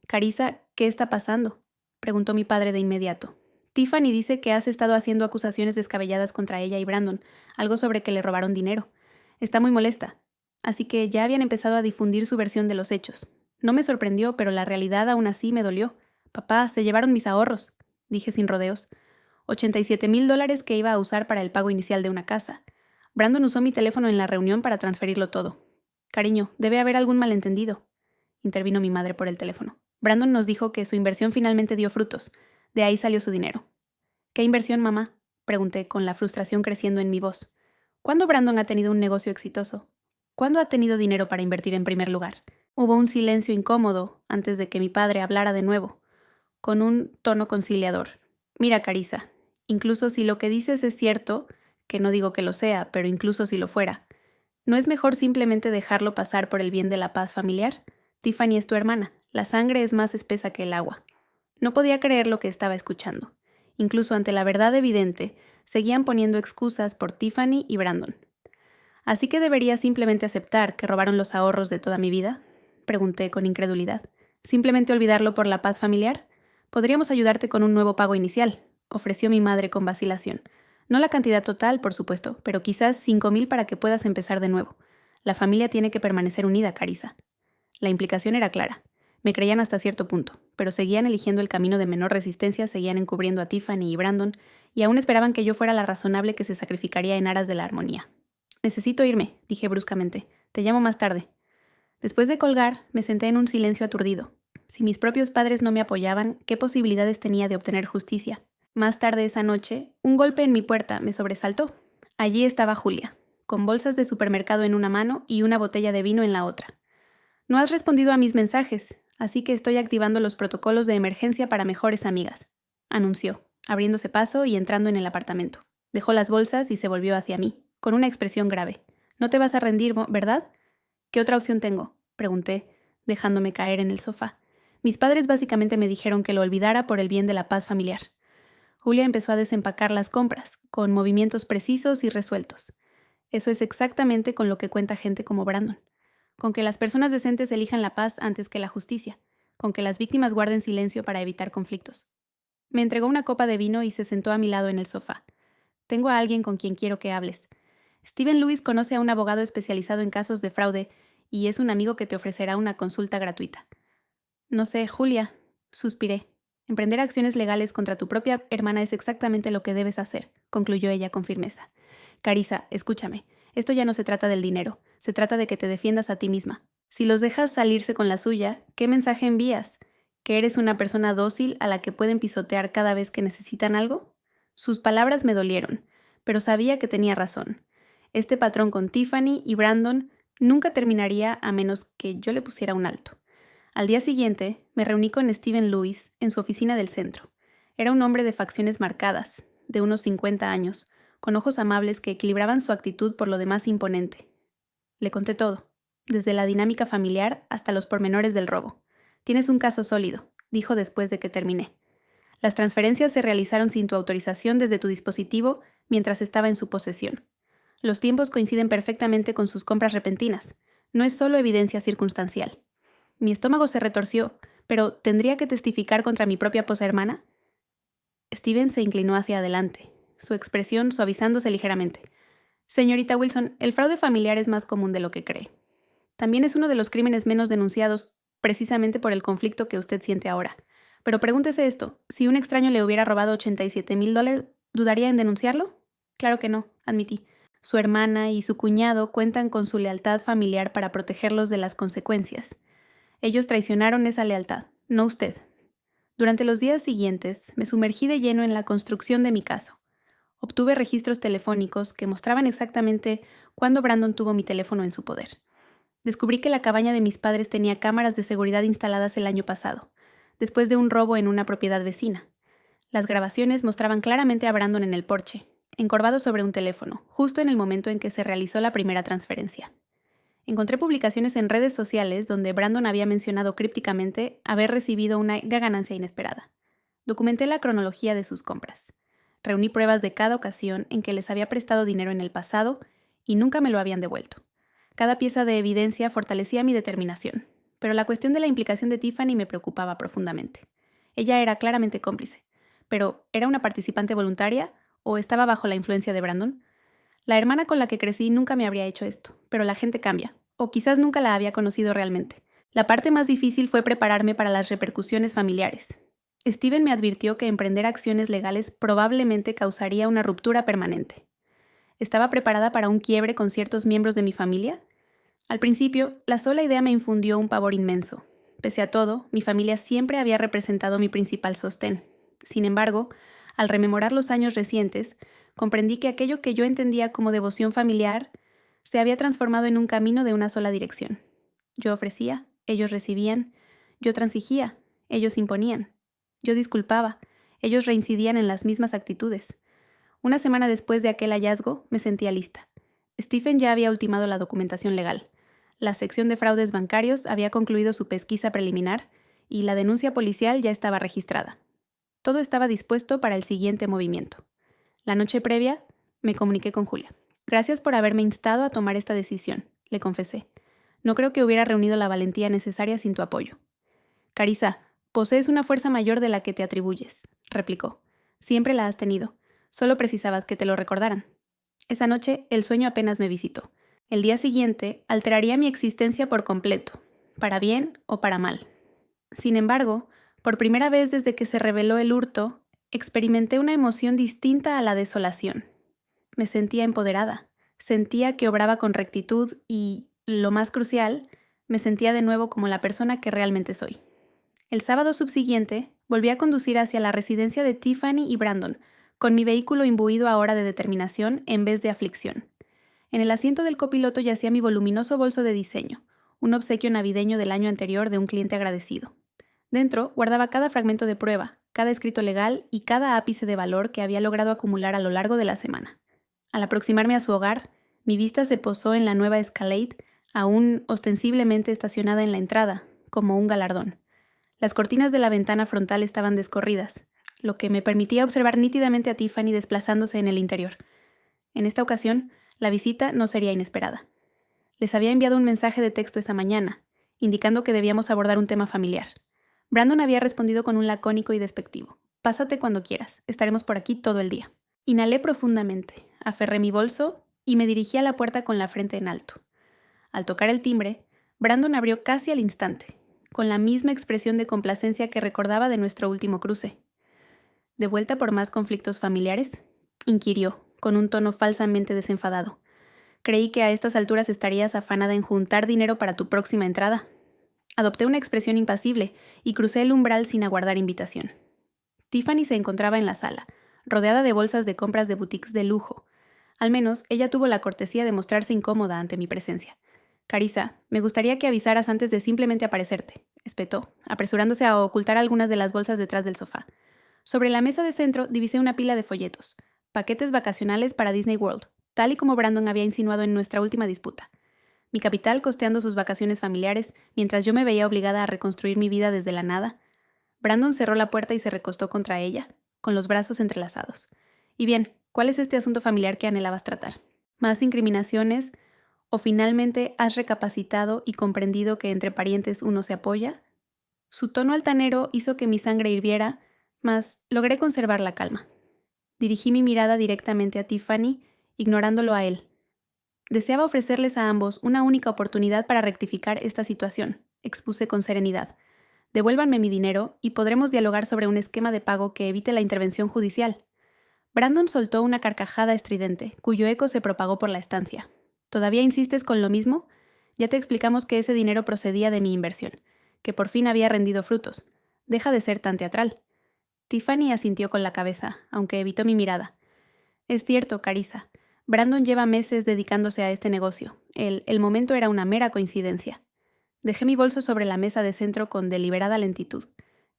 «Carissa, ¿qué está pasando?», preguntó mi padre de inmediato. «Tiffany dice que has estado haciendo acusaciones descabelladas contra ella y Brandon, algo sobre que le robaron dinero. Está muy molesta. Así que ya habían empezado a difundir su versión de los hechos. No me sorprendió, pero la realidad aún así me dolió. Papá, se llevaron mis ahorros», dije sin rodeos. $87,000 que iba a usar para el pago inicial de una casa. Brandon usó mi teléfono en la reunión para transferirlo todo. «Cariño, debe haber algún malentendido», intervino mi madre por el teléfono. «Brandon nos dijo que su inversión finalmente dio frutos. De ahí salió su dinero». «¿Qué inversión, mamá?», pregunté con la frustración creciendo en mi voz. «¿Cuándo Brandon ha tenido un negocio exitoso? ¿Cuándo ha tenido dinero para invertir en primer lugar?». Hubo un silencio incómodo antes de que mi padre hablara de nuevo, con un tono conciliador. «Mira, Carissa, incluso si lo que dices es cierto, que no digo que lo sea, pero incluso si lo fuera, ¿no es mejor simplemente dejarlo pasar por el bien de la paz familiar? Tiffany es tu hermana, la sangre es más espesa que el agua». No podía creer lo que estaba escuchando. Incluso ante la verdad evidente, seguían poniendo excusas por Tiffany y Brandon. «¿Así que debería simplemente aceptar que robaron los ahorros de toda mi vida?», pregunté con incredulidad. «¿Simplemente olvidarlo por la paz familiar? Podríamos ayudarte con un nuevo pago inicial», ofreció mi madre con vacilación. «No la cantidad total, por supuesto, pero quizás 5,000 para que puedas empezar de nuevo. La familia tiene que permanecer unida, Carissa». La implicación era clara. Me creían hasta cierto punto, pero seguían eligiendo el camino de menor resistencia, seguían encubriendo a Tiffany y Brandon, y aún esperaban que yo fuera la razonable que se sacrificaría en aras de la armonía. «Necesito irme», dije bruscamente. «Te llamo más tarde». Después de colgar, me senté en un silencio aturdido. Si mis propios padres no me apoyaban, ¿qué posibilidades tenía de obtener justicia? Más tarde esa noche, un golpe en mi puerta me sobresaltó. Allí estaba Julia, con bolsas de supermercado en una mano y una botella de vino en la otra. «No has respondido a mis mensajes, así que estoy activando los protocolos de emergencia para mejores amigas», anunció, abriéndose paso y entrando en el apartamento. Dejó las bolsas y se volvió hacia mí, con una expresión grave. «No te vas a rendir, ¿verdad?». «¿Qué otra opción tengo?», pregunté, dejándome caer en el sofá. Mis padres básicamente me dijeron que lo olvidara por el bien de la paz familiar. Julia empezó a desempacar las compras, con movimientos precisos y resueltos. Eso es exactamente con lo que cuenta gente como Brandon. Con que las personas decentes elijan la paz antes que la justicia. Con que las víctimas guarden silencio para evitar conflictos. Me entregó una copa de vino y se sentó a mi lado en el sofá. «Tengo a alguien con quien quiero que hables. Stephen Lewis conoce a un abogado especializado en casos de fraude y es un amigo que te ofrecerá una consulta gratuita». «No sé, Julia», suspiré. «Emprender acciones legales contra tu propia hermana es exactamente lo que debes hacer», concluyó ella con firmeza. «Carissa, escúchame. Esto ya no se trata del dinero. Se trata de que te defiendas a ti misma. Si los dejas salirse con la suya, ¿qué mensaje envías? ¿Que eres una persona dócil a la que pueden pisotear cada vez que necesitan algo?». Sus palabras me dolieron, pero sabía que tenía razón. Este patrón con Tiffany y Brandon nunca terminaría a menos que yo le pusiera un alto. Al día siguiente, me reuní con Stephen Lewis en su oficina del centro. Era un hombre de facciones marcadas, de unos 50 años, con ojos amables que equilibraban su actitud por lo demás imponente. Le conté todo, desde la dinámica familiar hasta los pormenores del robo. «Tienes un caso sólido», dijo después de que terminé. «Las transferencias se realizaron sin tu autorización desde tu dispositivo mientras estaba en su posesión. Los tiempos coinciden perfectamente con sus compras repentinas. No es solo evidencia circunstancial». Mi estómago se retorció, pero ¿tendría que testificar contra mi propia poshermana? Steven se inclinó hacia adelante, su expresión suavizándose ligeramente. «Señorita Wilson, el fraude familiar es más común de lo que cree. También es uno de los crímenes menos denunciados, precisamente por el conflicto que usted siente ahora. Pero pregúntese esto, si un extraño le hubiera robado $87,000, ¿dudaría en denunciarlo? Claro que no, admití. Su hermana y su cuñado cuentan con su lealtad familiar para protegerlos de las consecuencias. Ellos traicionaron esa lealtad, no usted. Durante los días siguientes, me sumergí de lleno en la construcción de mi caso. Obtuve registros telefónicos que mostraban exactamente cuándo Brandon tuvo mi teléfono en su poder. Descubrí que la cabaña de mis padres tenía cámaras de seguridad instaladas el año pasado, después de un robo en una propiedad vecina. Las grabaciones mostraban claramente a Brandon en el porche, encorvado sobre un teléfono, justo en el momento en que se realizó la primera transferencia. Encontré publicaciones en redes sociales donde Brandon había mencionado crípticamente haber recibido una ganancia inesperada. Documenté la cronología de sus compras. Reuní pruebas de cada ocasión en que les había prestado dinero en el pasado y nunca me lo habían devuelto. Cada pieza de evidencia fortalecía mi determinación, pero la cuestión de la implicación de Tiffany me preocupaba profundamente. Ella era claramente cómplice, pero ¿era una participante voluntaria o estaba bajo la influencia de Brandon? La hermana con la que crecí nunca me habría hecho esto, pero la gente cambia, o quizás nunca la había conocido realmente. La parte más difícil fue prepararme para las repercusiones familiares. Steven me advirtió que emprender acciones legales probablemente causaría una ruptura permanente. ¿Estaba preparada para un quiebre con ciertos miembros de mi familia? Al principio, la sola idea me infundió un pavor inmenso. Pese a todo, mi familia siempre había representado mi principal sostén. Sin embargo, al rememorar los años recientes, comprendí que aquello que yo entendía como devoción familiar se había transformado en un camino de una sola dirección. Yo ofrecía, ellos recibían, yo transigía, ellos imponían. Yo disculpaba, ellos reincidían en las mismas actitudes. Una semana después de aquel hallazgo, me sentía lista. Stephen ya había ultimado la documentación legal. La sección de fraudes bancarios había concluido su pesquisa preliminar y la denuncia policial ya estaba registrada. Todo estaba dispuesto para el siguiente movimiento. La noche previa, me comuniqué con Julia. Gracias por haberme instado a tomar esta decisión, le confesé. No creo que hubiera reunido la valentía necesaria sin tu apoyo. Carissa, posees una fuerza mayor de la que te atribuyes, replicó. Siempre la has tenido. Solo precisabas que te lo recordaran. Esa noche, el sueño apenas me visitó. El día siguiente, alteraría mi existencia por completo, para bien o para mal. Sin embargo, por primera vez desde que se reveló el hurto, experimenté una emoción distinta a la desolación. Me sentía empoderada, sentía que obraba con rectitud y, lo más crucial, me sentía de nuevo como la persona que realmente soy. El sábado subsiguiente, volví a conducir hacia la residencia de Tiffany y Brandon, con mi vehículo imbuido ahora de determinación en vez de aflicción. En el asiento del copiloto yacía mi voluminoso bolso de diseño, un obsequio navideño del año anterior de un cliente agradecido. Dentro guardaba cada fragmento de prueba, cada escrito legal y cada ápice de valor que había logrado acumular a lo largo de la semana. Al aproximarme a su hogar, mi vista se posó en la nueva Escalade, aún ostensiblemente estacionada en la entrada, como un galardón. Las cortinas de la ventana frontal estaban descorridas, lo que me permitía observar nítidamente a Tiffany desplazándose en el interior. En esta ocasión, la visita no sería inesperada. Les había enviado un mensaje de texto esa mañana, indicando que debíamos abordar un tema familiar. Brandon había respondido con un lacónico y despectivo. Pásate cuando quieras, estaremos por aquí todo el día. Inhalé profundamente, aferré mi bolso y me dirigí a la puerta con la frente en alto. Al tocar el timbre, Brandon abrió casi al instante, con la misma expresión de complacencia que recordaba de nuestro último cruce. ¿De vuelta por más conflictos familiares?, inquirió, con un tono falsamente desenfadado. Creí que a estas alturas estarías afanada en juntar dinero para tu próxima entrada. Adopté una expresión impasible y crucé el umbral sin aguardar invitación. Tiffany se encontraba en la sala, rodeada de bolsas de compras de boutiques de lujo. Al menos, ella tuvo la cortesía de mostrarse incómoda ante mi presencia. Carissa, me gustaría que avisaras antes de simplemente aparecerte, espetó, apresurándose a ocultar algunas de las bolsas detrás del sofá. Sobre la mesa de centro divisé una pila de folletos, paquetes vacacionales para Disney World, tal y como Brandon había insinuado en nuestra última disputa. Mi capital costeando sus vacaciones familiares, mientras yo me veía obligada a reconstruir mi vida desde la nada. Brandon cerró la puerta y se recostó contra ella, con los brazos entrelazados. Y bien, ¿cuál es este asunto familiar que anhelabas tratar? ¿Más incriminaciones? ¿O finalmente has recapacitado y comprendido que entre parientes uno se apoya? Su tono altanero hizo que mi sangre hirviera, mas logré conservar la calma. Dirigí mi mirada directamente a Tiffany, ignorándolo a él. Deseaba ofrecerles a ambos una única oportunidad para rectificar esta situación, expuse con serenidad. Devuélvanme mi dinero y podremos dialogar sobre un esquema de pago que evite la intervención judicial. Brandon soltó una carcajada estridente, cuyo eco se propagó por la estancia. ¿Todavía insistes con lo mismo? Ya te explicamos que ese dinero procedía de mi inversión, que por fin había rendido frutos. Deja de ser tan teatral. Tiffany asintió con la cabeza, aunque evitó mi mirada. Es cierto, Carissa. Brandon lleva meses dedicándose a este negocio. El momento era una mera coincidencia. Dejé mi bolso sobre la mesa de centro con deliberada lentitud.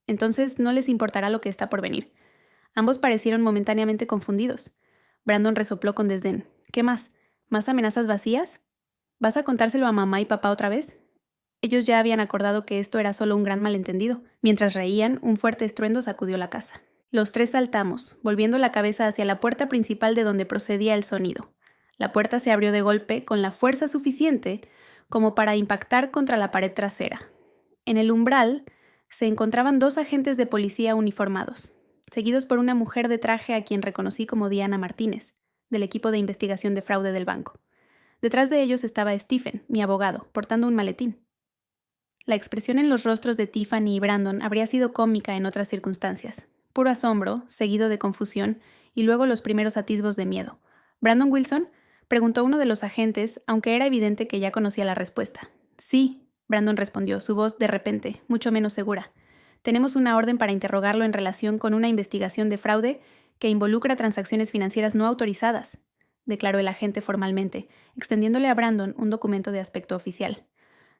Entonces no les importará lo que está por venir. Ambos parecieron momentáneamente confundidos. Brandon resopló con desdén. ¿Qué más? ¿Más amenazas vacías? ¿Vas a contárselo a mamá y papá otra vez? Ellos ya habían acordado que esto era solo un gran malentendido. Mientras reían, un fuerte estruendo sacudió la casa. Los tres saltamos, volviendo la cabeza hacia la puerta principal de donde procedía el sonido. La puerta se abrió de golpe con la fuerza suficiente como para impactar contra la pared trasera. En el umbral se encontraban 2 agentes de policía uniformados, seguidos por una mujer de traje a quien reconocí como Diana Martínez, del equipo de investigación de fraude del banco. Detrás de ellos estaba Stephen, mi abogado, portando un maletín. La expresión en los rostros de Tiffany y Brandon habría sido cómica en otras circunstancias. Puro asombro, seguido de confusión, y luego los primeros atisbos de miedo. ¿Brandon Wilson?, preguntó uno de los agentes, aunque era evidente que ya conocía la respuesta. Sí, Brandon respondió, su voz de repente, mucho menos segura. Tenemos una orden para interrogarlo en relación con una investigación de fraude que involucra transacciones financieras no autorizadas, declaró el agente formalmente, extendiéndole a Brandon un documento de aspecto oficial.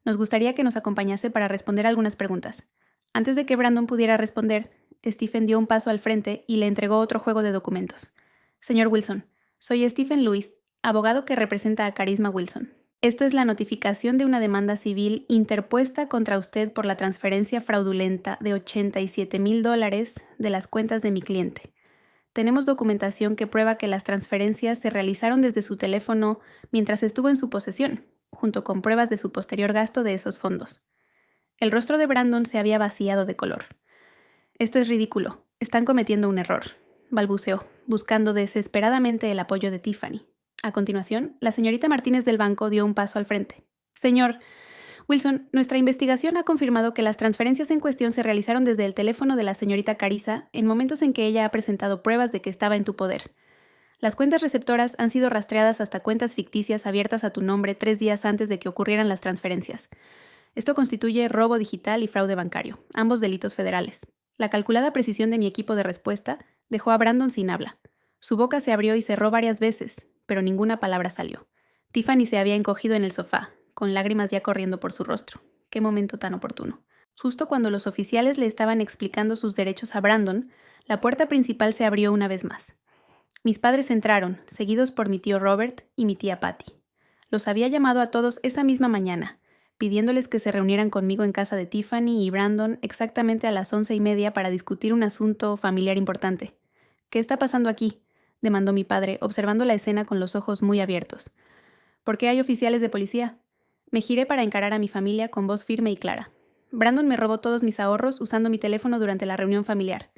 Nos gustaría que nos acompañase para responder algunas preguntas. Antes de que Brandon pudiera responder, Stephen dio un paso al frente y le entregó otro juego de documentos. Señor Wilson, soy Stephen Lewis, abogado que representa a Charisma Wilson. Esto es la notificación de una demanda civil interpuesta contra usted por la transferencia fraudulenta de $87,000 de las cuentas de mi cliente. Tenemos documentación que prueba que las transferencias se realizaron desde su teléfono mientras estuvo en su posesión, junto con pruebas de su posterior gasto de esos fondos. El rostro de Brandon se había vaciado de color. Esto es ridículo. Están cometiendo un error, balbuceó, buscando desesperadamente el apoyo de Tiffany. A continuación, la señorita Martínez del banco dio un paso al frente. Señor Wilson, nuestra investigación ha confirmado que las transferencias en cuestión se realizaron desde el teléfono de la señorita Carissa en momentos en que ella ha presentado pruebas de que estaba en tu poder. Las cuentas receptoras han sido rastreadas hasta cuentas ficticias abiertas a tu nombre 3 días antes de que ocurrieran las transferencias. Esto constituye robo digital y fraude bancario, ambos delitos federales. La calculada precisión de mi equipo de respuesta dejó a Brandon sin habla. Su boca se abrió y cerró varias veces, pero ninguna palabra salió. Tiffany se había encogido en el sofá, con lágrimas ya corriendo por su rostro. Qué momento tan oportuno. Justo cuando los oficiales le estaban explicando sus derechos a Brandon, la puerta principal se abrió una vez más. Mis padres entraron, seguidos por mi tío Robert y mi tía Patty. Los había llamado a todos esa misma mañana, pidiéndoles que se reunieran conmigo en casa de Tiffany y Brandon exactamente a las 11:30 para discutir un asunto familiar importante. ¿Qué está pasando aquí?, demandó mi padre, observando la escena con los ojos muy abiertos. ¿Por qué hay oficiales de policía? Me giré para encarar a mi familia con voz firme y clara. Brandon me robó todos mis ahorros usando mi teléfono durante la reunión familiar.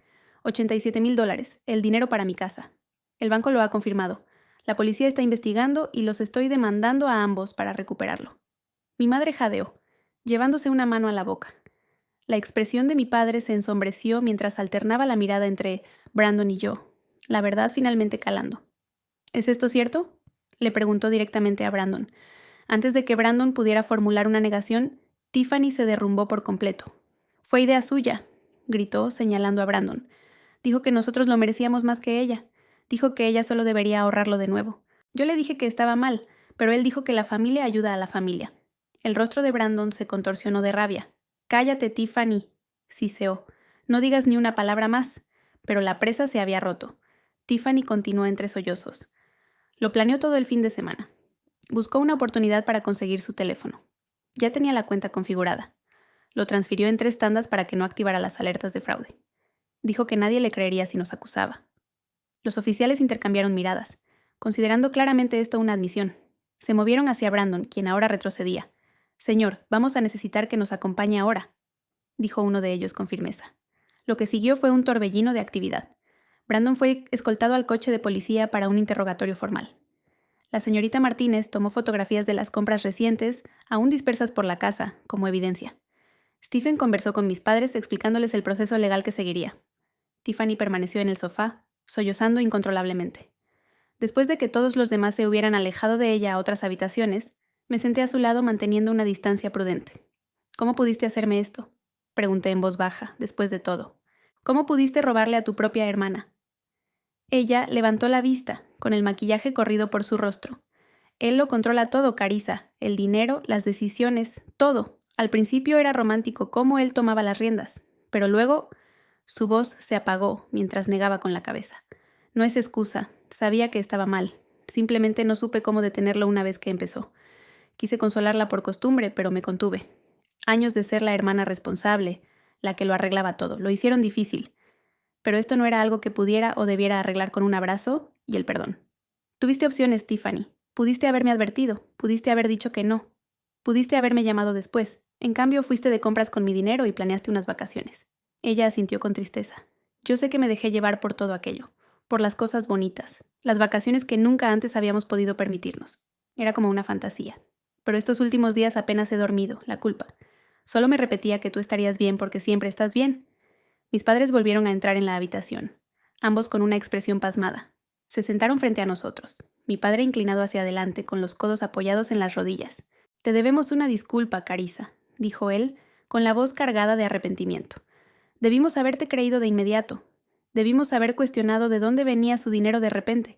$87,000, el dinero para mi casa. El banco lo ha confirmado. La policía está investigando y los estoy demandando a ambos para recuperarlo. Mi madre jadeó, llevándose una mano a la boca. La expresión de mi padre se ensombreció mientras alternaba la mirada entre Brandon y yo, la verdad finalmente calando. ¿Es esto cierto?, le preguntó directamente a Brandon. Antes de que Brandon pudiera formular una negación, Tiffany se derrumbó por completo. «Fue idea suya», gritó, señalando a Brandon. «Dijo que nosotros lo merecíamos más que ella. Dijo que ella solo debería ahorrarlo de nuevo. Yo le dije que estaba mal, pero él dijo que la familia ayuda a la familia». El rostro de Brandon se contorsionó de rabia. «Cállate, Tiffany», siseó. «No digas ni una palabra más». Pero la presa se había roto. Tiffany continuó entre sollozos. Lo planeó todo el fin de semana. Buscó una oportunidad para conseguir su teléfono. Ya tenía la cuenta configurada. Lo transfirió en 3 tandas para que no activara las alertas de fraude. Dijo que nadie le creería si nos acusaba. Los oficiales intercambiaron miradas, considerando claramente esto una admisión. Se movieron hacia Brandon, quien ahora retrocedía. «Señor, vamos a necesitar que nos acompañe ahora», dijo uno de ellos con firmeza. Lo que siguió fue un torbellino de actividad. Brandon fue escoltado al coche de policía para un interrogatorio formal. La señorita Martínez tomó fotografías de las compras recientes, aún dispersas por la casa, como evidencia. Stephen conversó con mis padres explicándoles el proceso legal que seguiría. Tiffany permaneció en el sofá, sollozando incontrolablemente. Después de que todos los demás se hubieran alejado de ella a otras habitaciones, me senté a su lado manteniendo una distancia prudente. ¿Cómo pudiste hacerme esto?, pregunté en voz baja, después de todo. ¿Cómo pudiste robarle a tu propia hermana? Ella levantó la vista, con el maquillaje corrido por su rostro. Él lo controla todo, Carissa, el dinero, las decisiones, todo. Al principio era romántico cómo él tomaba las riendas, pero luego su voz se apagó mientras negaba con la cabeza. No es excusa, sabía que estaba mal. Simplemente no supe cómo detenerlo una vez que empezó. Quise consolarla por costumbre, pero me contuve. Años de ser la hermana responsable, la que lo arreglaba todo, lo hicieron difícil. Pero esto no era algo que pudiera o debiera arreglar con un abrazo y el perdón. Tuviste opciones, Tiffany. Pudiste haberme advertido, pudiste haber dicho que no. Pudiste haberme llamado después. En cambio, fuiste de compras con mi dinero y planeaste unas vacaciones. Ella asintió con tristeza. Yo sé que me dejé llevar por todo aquello, por las cosas bonitas, las vacaciones que nunca antes habíamos podido permitirnos. Era como una fantasía. Pero estos últimos días apenas he dormido, la culpa. Solo me repetía que tú estarías bien porque siempre estás bien. Mis padres volvieron a entrar en la habitación, ambos con una expresión pasmada. Se sentaron frente a nosotros, mi padre inclinado hacia adelante con los codos apoyados en las rodillas. Te debemos una disculpa, Carissa, dijo él, con la voz cargada de arrepentimiento. Debimos haberte creído de inmediato. Debimos haber cuestionado de dónde venía su dinero de repente.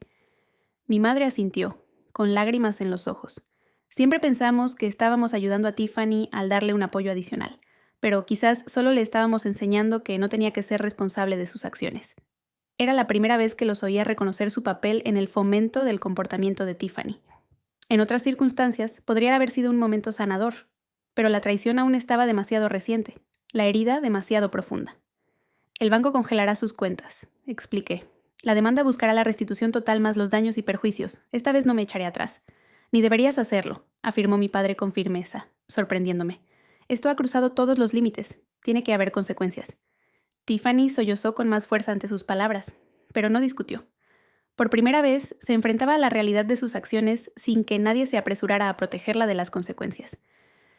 Mi madre asintió, con lágrimas en los ojos. Siempre pensamos que estábamos ayudando a Tiffany al darle un apoyo adicional, pero quizás solo le estábamos enseñando que no tenía que ser responsable de sus acciones. Era la primera vez que los oía reconocer su papel en el fomento del comportamiento de Tiffany. En otras circunstancias, podría haber sido un momento sanador, pero la traición aún estaba demasiado reciente, la herida demasiado profunda. El banco congelará sus cuentas, expliqué. La demanda buscará la restitución total más los daños y perjuicios. Esta vez no me echaré atrás. Ni deberías hacerlo, afirmó mi padre con firmeza, sorprendiéndome. Esto ha cruzado todos los límites. Tiene que haber consecuencias. Tiffany sollozó con más fuerza ante sus palabras, pero no discutió. Por primera vez, se enfrentaba a la realidad de sus acciones sin que nadie se apresurara a protegerla de las consecuencias.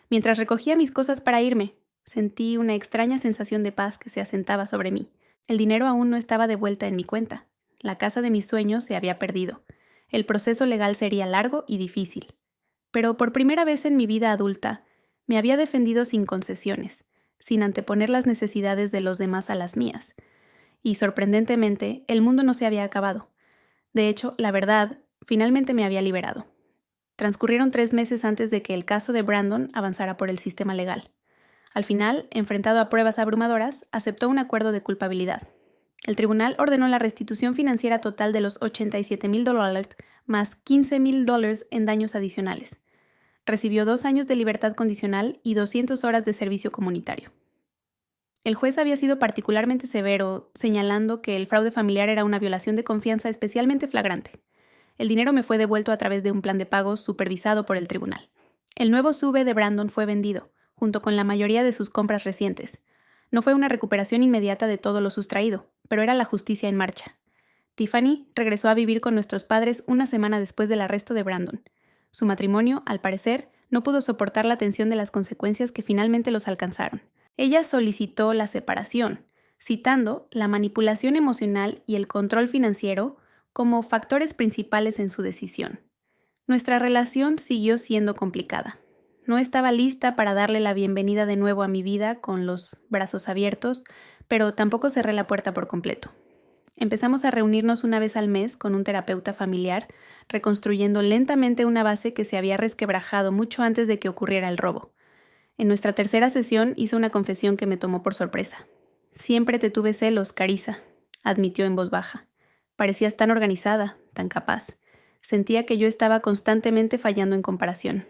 Mientras recogía mis cosas para irme, sentí una extraña sensación de paz que se asentaba sobre mí. El dinero aún no estaba de vuelta en mi cuenta. La casa de mis sueños se había perdido. El proceso legal sería largo y difícil. Pero por primera vez en mi vida adulta, me había defendido sin concesiones, sin anteponer las necesidades de los demás a las mías. Y sorprendentemente, el mundo no se había acabado. De hecho, la verdad, finalmente me había liberado. Transcurrieron 3 meses antes de que el caso de Brandon avanzara por el sistema legal. Al final, enfrentado a pruebas abrumadoras, aceptó un acuerdo de culpabilidad. El tribunal ordenó la restitución financiera total de los $87,000 más $15,000 en daños adicionales. Recibió 2 años de libertad condicional y 200 horas de servicio comunitario. El juez había sido particularmente severo, señalando que el fraude familiar era una violación de confianza especialmente flagrante. El dinero me fue devuelto a través de un plan de pagos supervisado por el tribunal. El nuevo SUV de Brandon fue vendido, junto con la mayoría de sus compras recientes. No fue una recuperación inmediata de todo lo sustraído, pero era la justicia en marcha. Tiffany regresó a vivir con nuestros padres una semana después del arresto de Brandon. Su matrimonio, al parecer, no pudo soportar la tensión de las consecuencias que finalmente los alcanzaron. Ella solicitó la separación, citando la manipulación emocional y el control financiero como factores principales en su decisión. Nuestra relación siguió siendo complicada. No estaba lista para darle la bienvenida de nuevo a mi vida con los brazos abiertos, pero tampoco cerré la puerta por completo. Empezamos a reunirnos una vez al mes con un terapeuta familiar, reconstruyendo lentamente una base que se había resquebrajado mucho antes de que ocurriera el robo. En nuestra tercera sesión hizo una confesión que me tomó por sorpresa. Siempre te tuve celos, Carissa, admitió en voz baja. Parecías tan organizada, tan capaz. Sentía que yo estaba constantemente fallando en comparación.